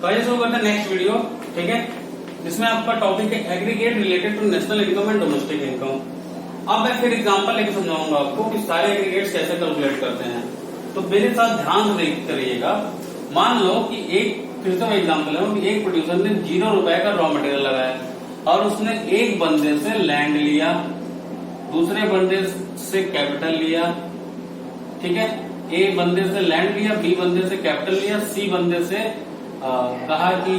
तो आइए शुरू करते हैं नेक्स्ट वीडियो, ठीक है, जिसमें आपका टॉपिक है aggregate related to national income and domestic income. अब मैं फिर एग्जांपल लेकर समझाऊंगा आपको कि सारे एग्रीगेट्स कैसे कैलकुलेट करते हैं। तो मेरे साथ ध्यान से करिएगा। मान लो कि फिर से मैं एग्जांपल लूं कि एक प्रोड्यूसर ने 0 रुपए का रॉ मटेरियल लगाया और उसने एक बंदे से लैंड लिया, दूसरे बंदे से कैपिटल लिया, ठीक है, ए बंदे से लैंड लिया, बी बंदे से कैपिटल लिया, सी बंदे से कहा कि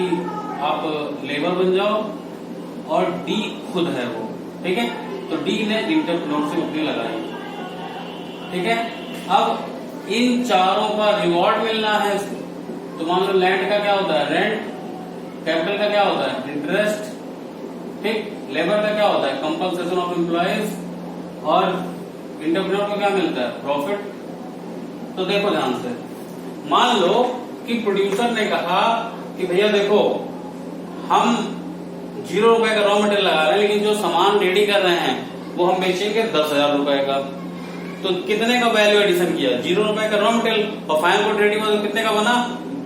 आप लेबर बन जाओ, और डी खुद है वो, ठीक है। तो डी ने इंटरप्रेन्योर से नौकरी लगाई, ठीक है। अब इन चारों का रिवॉर्ड मिलना है। तो मान लो लैंड का क्या होता है, रेंट, कैपिटल का क्या होता है, इंटरेस्ट, ठीक, लेबर का क्या होता है, कंपनसेशन ऑफ एम्प्लॉयज, और इंटरप्रेन्योर को क्या मिलता है, प्रॉफिट। तो देखो ध्यान से, मान लो कि प्रोड्यूसर ने कहा कि भैया देखो हम 0 रुपए का रॉ मटेरियल लगा रहे हैं, लेकिन जो सामान रेडी कर रहे हैं वो हम बेचेंगे 10,000 रुपए का। तो कितने का वैल्यू एडिशन किया, 0 रुपए का रॉ मटेरियल, और फाइनल गुड रेडी हुआ तो कितने का बना,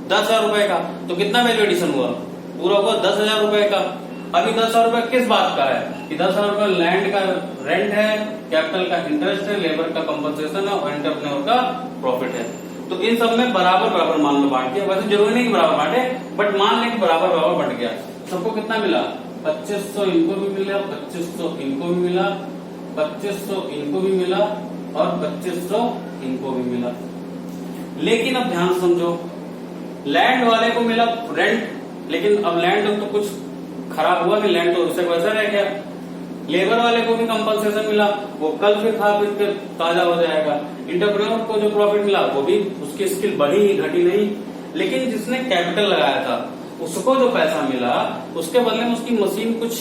10,000 रुपए का। तो कितना वैल्यू एडिशन हुआ, पूरा हुआ 10,000 रुपए का। अभी 10,000 रुपए किस बात का है कि 10,000 रुपए लैंड का रेंट है, कैपिटल का इंटरेस्ट है, लेबर का कंपनसेशन है और एंटरप्रेन्योर का प्रॉफिट है। तो इन सब में बराबर बराबर मान लो बांट दिया। वैसे जरूरी नहीं कि बराबर बांटे, बट मान लें कि बराबर बराबर बढ़ गया। सबको कितना मिला, 2500 इनको भी मिला, 2500 इनको भी मिला, 2500 इनको भी मिला, और 2500 इनको भी मिला। लेकिन अब ध्यान समझो, लैंड वाले को मिला रेंट, लेकिन अब लैंड तो कुछ खराब हुआ नहीं, लैंड तो उससे वैसा रह गया। लेबर वाले को भी कंपनसेशन मिला, वो कल फिर खा पी के ताजा हो जाएगा। इंटरप्रेन्योर को जो प्रॉफिट मिला वो भी उसकी स्किल बढ़ी ही घटी नहीं। लेकिन जिसने कैपिटल लगाया था उसको जो पैसा मिला उसके बदले में उसकी मशीन कुछ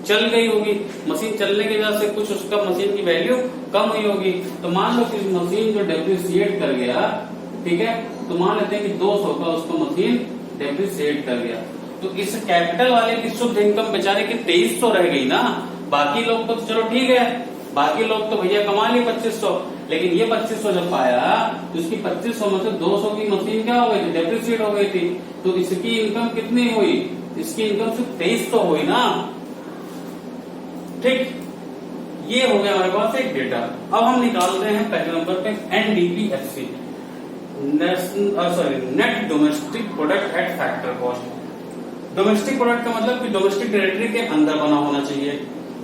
चल गई होगी, मशीन चलने की वजह से कुछ उसका मशीन की वैल्यू कम हुई होगी। तो मान लो कि मशीन जो डेप्रिसिएट कर गया, ठीक है, तो मान लेते हैं कि 200 का उसको मशीन डेप्रिसिएट कर गया। तो इस कैपिटल वाले की शुद्ध इनकम बेचारे की 2300 रह गई ना। बाकी लोग तो चलो ठीक है, बाकी लोग तो भैया कमा ली 2500, लेकिन ये 2500 जब पाया तो इसकी 2500 में से 200 की मशीन क्या हो गई थी, डेप्रिसिएट हो गई थी। तो इसकी इनकम कितनी हुई, इसकी इनकम सिर्फ 2300 हुई ना, ठीक। ये हो गया हमारे पास एक डेटा। अब हम निकालते हैं पहले नंबर पे NDPFC, net domestic product at factor cost. Domestic product का मतलब कि डोमेस्टिक टेरिटरी के अंदर बना होना चाहिए।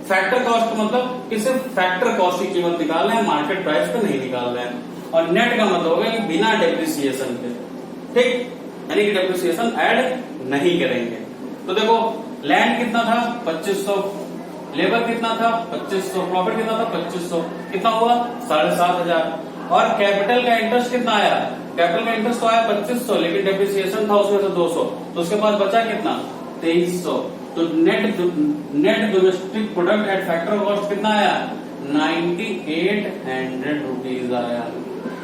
फैक्टर कॉस्ट का मतलब कि सिर्फ फैक्टर कॉस्ट की कीमत निकाल रहे हैं, मार्केट प्राइस पे नहीं निकाल रहे हैं। और नेट का मतलब होगा कि बिना डेप्रिसिएशन के, ठीक, यानी कि डेप्रिसिएशन ऐड नहीं करेंगे। तो देखो लैंड कितना था, 2500, लेबर कितना था, 2500, प्रॉफिट कितना था, 2500, कितना हुआ 7,500। और कैपिटल का इंटरेस्ट कितना आया, कैपिटल का इंटरेस्ट तो आया 2500, लेकिन डेप्रिसिएशन था उसमें से 200, तो उसके पास बचा कितना, 2300। तो net domestic product at factor cost कितना आया, 9800 रुपीज आया।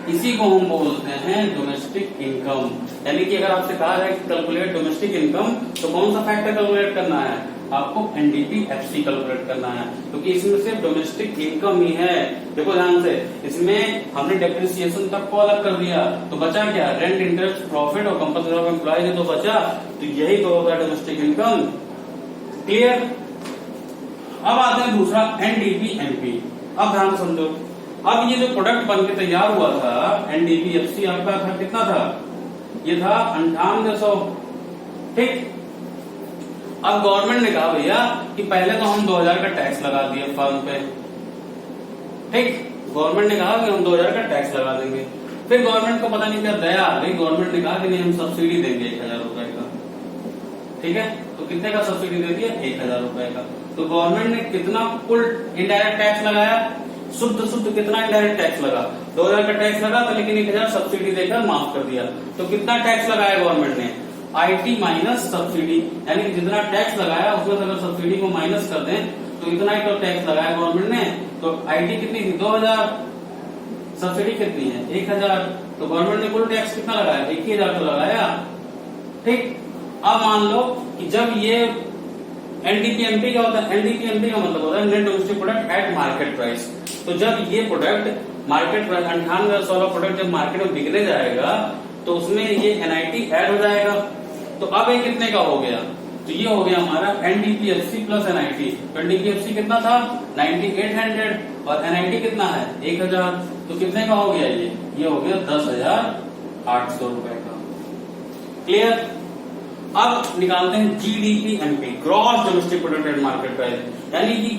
इसी को हम बोलते हैं डोमेस्टिक इनकम। यानी कि अगर आपसे कहा जाए कि कैलकुलेट डोमेस्टिक इनकम, तो कौन सा फैक्टर कैलकुलेट करना है, आपको NDPFC कैलकुलेट करना है, क्योंकि इसमें सिर्फ डोमेस्टिक इनकम ही है। देखो ध्यान से, इसमें हमने डेप्रिसिएशन तक को अलग कर दिया, तो बचा क्या, रेंट, इंटरेस्ट, प्रॉफिट और कंपनसेशन ऑफ एम्प्लॉयज तो बचा। तो यही तो होगा डोमेस्टिक इनकम। क्लियर। अब आते हैं दूसरा NDPMP। अब ध्यान समझो, अब ये जो प्रोडक्ट बन के तैयार हुआ था NDPFC आपका था कितना था, ये था 9800, ठीक। अब गवर्नमेंट ने कहा भैया कि पहले तो हम 2000 का टैक्स लगा दिए फर्म पे, ठीक, गवर्नमेंट ने कहा कि हम 2000 का टैक्स लगा देंगे। फिर गवर्नमेंट को पता नहीं क्या दया आ गई, गवर्नमेंट ने कहा कि नहीं हम सब्सिडी देंगे 1000 रुपए का, ठीक है। तो कितने का सब्सिडी दे दिया, 1000 रुपए का। तो गवर्नमेंट ने कितना कुल इनडायरेक्ट टैक्स लगाया, शुद्ध कितना इनडायरेक्ट टैक्स लगा, 2000 का टैक्स लगा था, लेकिन 1000 सब्सिडी देकर माफ कर दिया। तो कितना टैक्स लगाया गवर्नमेंट ने, IT माइनस सब्सिडी, यानी कि जितना टैक्स लगाया उसमें से अगर सब्सिडी को माइनस कर दें तो इतना ही तो टैक्स लगाया गवर्नमेंट ने। तो IT कितनी थी, 2000, सब्सिडी कितनी है, 1000। तो गवर्नमेंट ने कुल टैक्स कितना लगाया, 21,000 तो लगाया, ठीक। अब मान लो कि जब ये NDPMP क्या होता है, NDPMP का मतलब होता है net domestic product at market price. तो जब ये प्रोडक्ट मार्केट प्राइस 98,100 प्रोडक्ट जब मार्केट में बिकने जाएगा तो उसमें ये NIT ऐड हो जाएगा, तो अब ये कितने का हो गया, तो ये हो गया हमारा एनडीपीएफसी प्लस एनआईटी। तो एनडीपीएफसी कितना था 9800 और एनआईटी कितना है 1000, तो कितने का हो गया ये हो गया 10,800 रुपए का। क्लियर। अब निकालते हैं GDP MP, gross domestic product at market price, यानी कि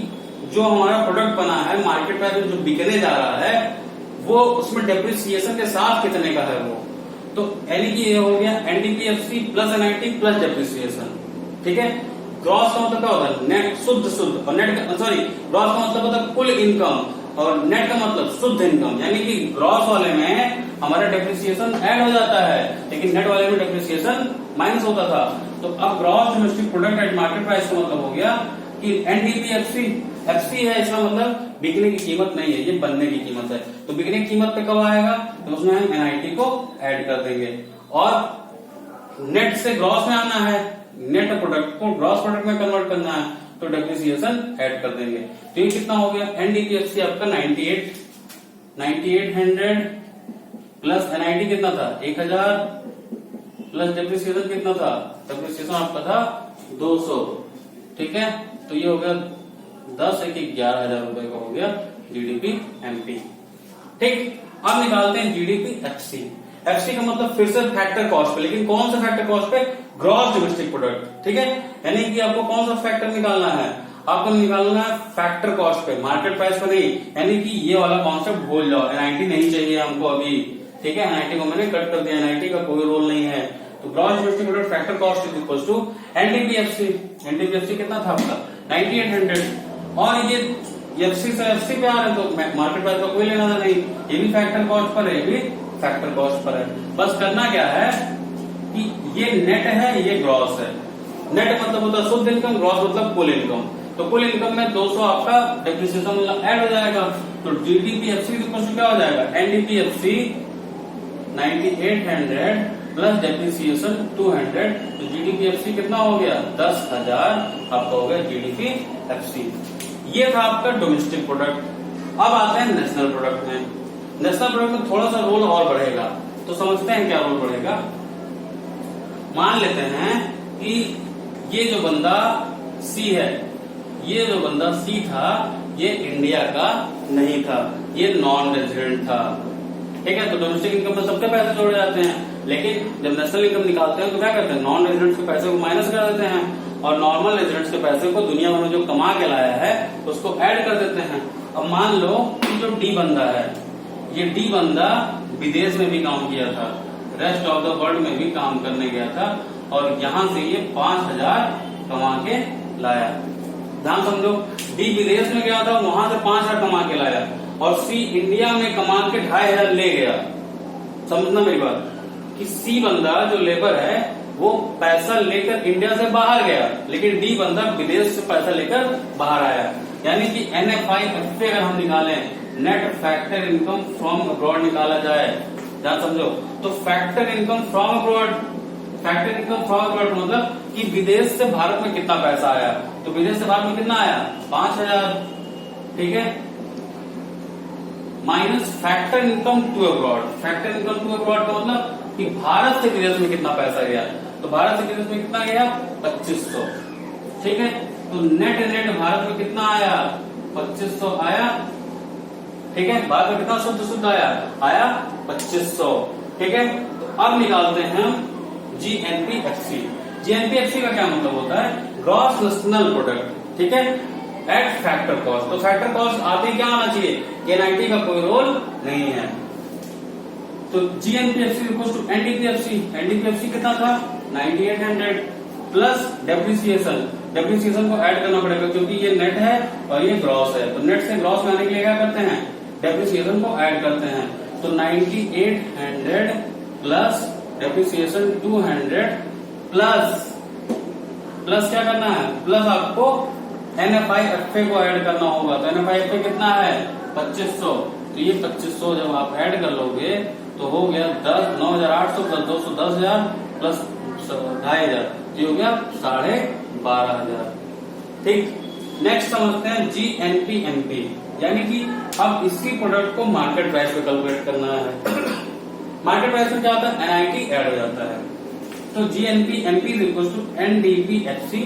जो हमारा प्रोडक्ट बना है मार्केट प्राइस में जो बिकने जा रहा है वो उसमें डेप्रिसिएशन के साथ कितने का है वो, तो यानी कि ये हो गया NDPFC plus NIT plus depreciation. ठीक है। ग्रॉस का मतलब क्या होता है नेट, शुद्ध, और नेट का सॉरी ग्रॉस का मतलब होता है कुल इनकम और नेट का मतलब शुद्ध इनकम, यानी कि ग्रॉस वाले में हमारा डेप्रिसिएशन ऐड हो जाता है लेकिन नेट वाले में डेप्रिसिएशन माइनस होता था। तो अब gross domestic product at market price का मतलब हो गया कि एनडीपीएफसी एफसी है, इसका मतलब बिकने की कीमत नहीं है, ये बनने की कीमत है। तो बिकने की कीमत पे कब आएगा, तो उसमें हम एनआईटी को ऐड कर देंगे और नेट से ग्रॉस में आना है, नेट प्रोडक्ट को ग्रॉस प्रोडक्ट में कन्वर्ट करना है तो डेप्रिसिएशन ऐड कर देंगे। तो ये कितना हो गया एनडीपीएफसी आपका 9800 प्लस एनआईटी कितना था 1000 प्लस डेप्रिसिएशन कितना था, डेप्रिसिएशन आपका था 200। ठीक है। तो ये हो गया 10 एक 11,000 रुपए का हो गया जीडीपी एमपी। ठीक। अब निकालते हैं जीडीपी एफसी। एफसी का मतलब फिर से फैक्टर कॉस्ट पे, लेकिन कौन सा फैक्टर कॉस्ट पे, ग्रॉस डोमेस्टिक प्रोडक्ट। ठीक है। यानी कि आपको कौन सा फैक्टर निकालना है, आपको निकालना है फैक्टर कॉस्ट पे, मार्केट प्राइस पे नहीं। यानी कि ये वाला कॉन्सेप्ट भूल जाओ, एनआईटी नहीं चाहिए हमको अभी। ठीक है। एनआईटी को मैंने कट कर दिया, एनआईटी का कोई रोल नहीं है। तो gross domestic product factor cost is equal to NDPFC. NDPFC कितना था आपका 9800 और ये एफसी से एफसी पे आ रहे तो मार्केट प्राइस का कोई लेना नहीं, ये भी फैक्टर कॉस्ट पर है, ये भी फैक्टर कॉस्ट पर है। बस करना क्या है कि ये नेट है ये ग्रॉस है। नेट मतलब होता है शुद्ध इनकम, ग्रॉस मतलब कुल इनकम। तो कुल इनकम में 200 आपका डेप्रिसिएशन मतलब ऐड हो जाएगा। तो जीडीपीएफसी क्या हो जाएगा एनडीपीएफसी 9800 प्लस डेप्रिसिएशन 200, तो जीडीपीएफसी कितना हो गया 10,000 आपका हो गया जीडीपीएफसी। ये था आपका डोमेस्टिक प्रोडक्ट। अब आते हैं नेशनल प्रोडक्ट में। नेशनल प्रोडक्ट में थोड़ा सा रोल और बढ़ेगा, तो समझते हैं क्या रोल बढ़ेगा। मान लेते हैं कि ये जो बंदा सी है, ये जो बंदा सी था ये इंडिया का नहीं था, ये नॉन रेजिडेंट था। ठीक है। तो डोमेस्टिक इनकम में सबके पैसे जोड़े जाते हैं, लेकिन जब नेशनल इनकम निकालते हैं तो क्या करते हैं नॉन रेजिडेंट्स के पैसे को माइनस कर देते हैं और नॉर्मल रेजिडेंट्स के पैसे को दुनिया भर में जो कमा के लाया है उसको ऐड कर देते हैं। अब मान लो कि जो डी बंदा है, ये डी बंदा विदेश में भी काम किया था, रेस्ट ऑफ द वर्ल्ड में भी काम करने गया था और यहाँ से ये 5,000 कमा के लाया। ध्यान समझो, डी विदेश में गया था, वहां से 5,000 कमा के लाया और सी इंडिया में कमा के 2,500 ले गया। समझना मेरी बात कि सी बंदा जो लेबर है वो पैसा लेकर इंडिया से बाहर गया, लेकिन डी बंदा विदेश से पैसा लेकर बाहर आया। यानी कि NFIFA अगर हम निकालें, net factor income from abroad निकाला जाए, ध्यान समझो, तो factor income from abroad, factor income from abroad मतलब कि विदेश से भारत में कितना पैसा आया, तो विदेश से भारत में कितना आया 5,000। ठीक है। Minus factor income to abroad, factor income to abroad का मतलब कि भारत से विदेश में कितना पैसा गया, तो भारत से विदेश में कितना गया 2,500। ठीक है। तो नेट भारत में कितना आया 2,500 आया। ठीक है। भारत में कितना शुद्ध आया 2,500। ठीक है। तो अब निकालते हैं जीएनपीएफसी। जीएनपीएफसी का क्या मतलब होता है ग्रॉस नेशनल प्रोडक्ट। ठीक है। एट फैक्टर कॉस्ट, तो फैक्टर कॉस्ट आते क्या आना चाहिए, एनआईटी का कोई रोल नहीं है। तो जीएनपीएफसी इक्वल टू एनडीपीएफसी, एनडीपीएफसी कितना था 9800 प्लस डेप्रिसिएशन, डेप्रिसिएशन को ऐड करना पड़ेगा क्योंकि ये नेट है और ये ग्रॉस है। तो नेट से ग्रॉस में आने के लिए क्या करते हैं डेप्रिसिएशन को ऐड करते हैं। तो 9800 प्लस डेप्रिसिएशन 200 प्लस क्या करना है, प्लस आपको NFIFA को ऐड करना होगा। तो NFIFA कितना है 2,500, तो ये 2,500 जब आप ऐड कर लोगे तो हो गया 9,800 प्लस 200 10,000 प्लस 2,500, तो हो गया 12,500। ठीक। नेक्स्ट समझते हैं GNPMP, यानी कि अब इसी प्रोडक्ट को मार्केट प्राइस पे कैलकुलेट करना है। मार्केट प्राइस में क्या होता है एनआईटी ऐड हो जाता है। तो GNP MP is equal to NDP FC,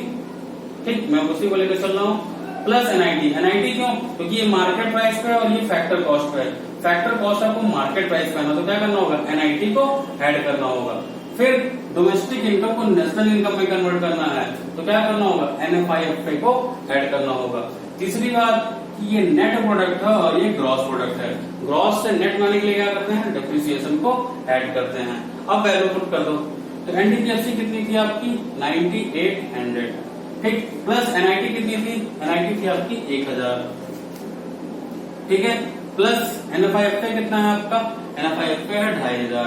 ठीक, मैं उसी को लेकर चल रहा हूँ, प्लस एनआईटी। एनआईटी क्यों? क्योंकि ये मार्केट प्राइस पे है और ये फैक्टर कॉस्ट पे है। फैक्टर कॉस्ट आपको मार्केट प्राइस पे है, तो क्या करना होगा, एनआईटी को ऐड करना होगा। फिर डोमेस्टिक इनकम को नेशनल इनकम में कन्वर्ट करना है, तो क्या करना होगा, एनएफआईएफए को ऐड करना होगा। तीसरी बात कि ये नेट प्रोडक्ट है और ये ग्रॉस प्रोडक्ट है। ग्रॉस से नेट बनाने के लिए क्या करते हैं, डेप्रिसिएशन को ऐड करते हैं। अब वैल्यू पुट कर दो, तो एनडीपीएफसी कितनी थी आपकी 9800, ठीक, प्लस एनआईटी कितनी थी, एनआईटी थी आपकी 1000, ठीक है, प्लस एनएफआईएफए कितना है आपका, एनएफआईएफए है 2500,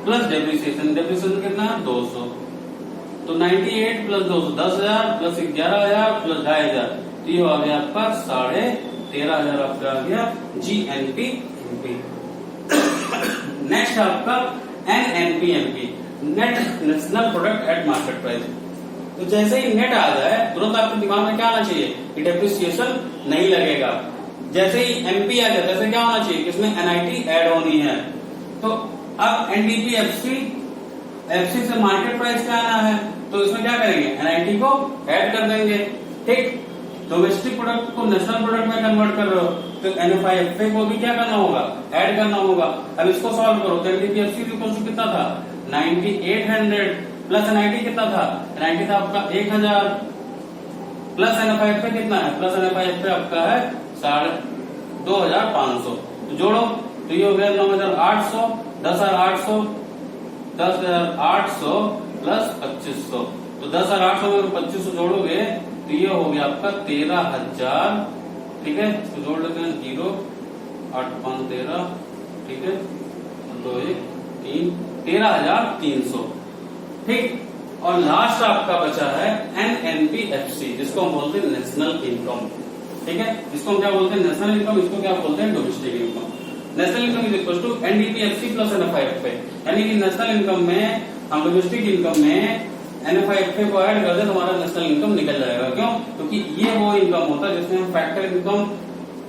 प्लस डेप्रिसिएशन, डेप्रिसिएशन कितना है 200, तो 98 प्लस 200 10,000 प्लस 11,000 प्लस 2,500, तो ये आ गया आपका 13,500 आपका आ गया जीएनपी एमपी। नेक्स्ट आपका NNPMP, net national product at market price. तो जैसे ही नेट आ जाए तुरंत आपके दिमाग में क्या आना चाहिए कि डेप्रिसिएशन नहीं लगेगा। जैसे ही एमपी आ जाए जैसे क्या होना चाहिए कि इसमें एनआईटी ऐड होनी है। तो अब एनडीपीएफसी एफसी से मार्केट प्राइस का आना है, तो इसमें क्या करेंगे, एनआईटी को ऐड कर देंगे, ठीक। डोमेस्टिक प्रोडक्ट को नेशनल प्रोडक्ट में कन्वर्ट कर रहे हो, तो एनएफआईएफए को भी क्या करना होगा, ऐड करना होगा। अब इसको सॉल्व करो, तो एनडीपीएफसी कितना था 9800 प्लस एनआईटी कितना था, एनआईटी था आपका 1000 प्लस एनएफआईएफए कितना है, प्लस एनएफआईएफए आपका है 2500, तो जोड़ो, तो ये हो गया 9800, 10,800 प्लस 2500, तो 10,800 में 2500 जोड़ोगे तो ये हो गया आपका 13,000, ठीक है, इसको जोड़ लेते हैं 0 8 5 13, ठीक है, 2 1 3 13,300, ठीक। और लास्ट आपका बचा है एनएनपीएफसी, जिसको हम बोलते हैं नेशनल इनकम, ठीक है, इसको हम क्या बोलते हैं, नेशनल इनकम, इसको क्या बोलते हैं, domestic income. National income is equal to NDPFC plus NFIFA, यानी कि नेशनल इनकम में हम डोमेस्टिक इनकम में एनएफआईएफए को ऐड कर दे तो हमारा नेशनल इनकम निकल जाएगा। क्यों? क्योंकि ये वो इनकम होता है जिसमें हम फैक्टर इनकम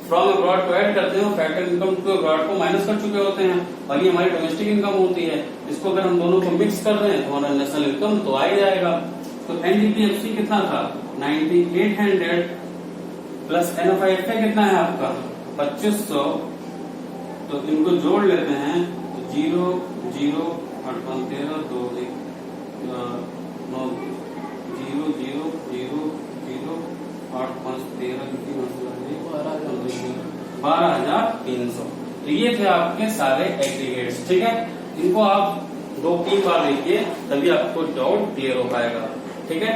फ्रॉम अब्रॉड को ऐड करते हैं, फैक्टर इनकम टू अब्रॉड को माइनस कर चुके होते हैं, और ये हमारी डोमेस्टिक इनकम होती है। इसको अगर हम दोनों को मिक्स कर रहे हैं तो हमारा नेशनल इनकम तो आ ही जाएगा। तो एनडीपीएफसी कितना था 9800 प्लस एनएफआईएफए कितना है आपका 2500, तो इनको जोड़ लेते हैं, तो 0 0 8 5 13 2 1 9 0 0 0 0 8 5 13 कितनी 12,300। तो ये थे आपके सारे एग्रीगेट्स, ठीक है। इनको आप 2-3 बार देखिए तभी आपको डाउट क्लियर हो पाएगा, ठीक है।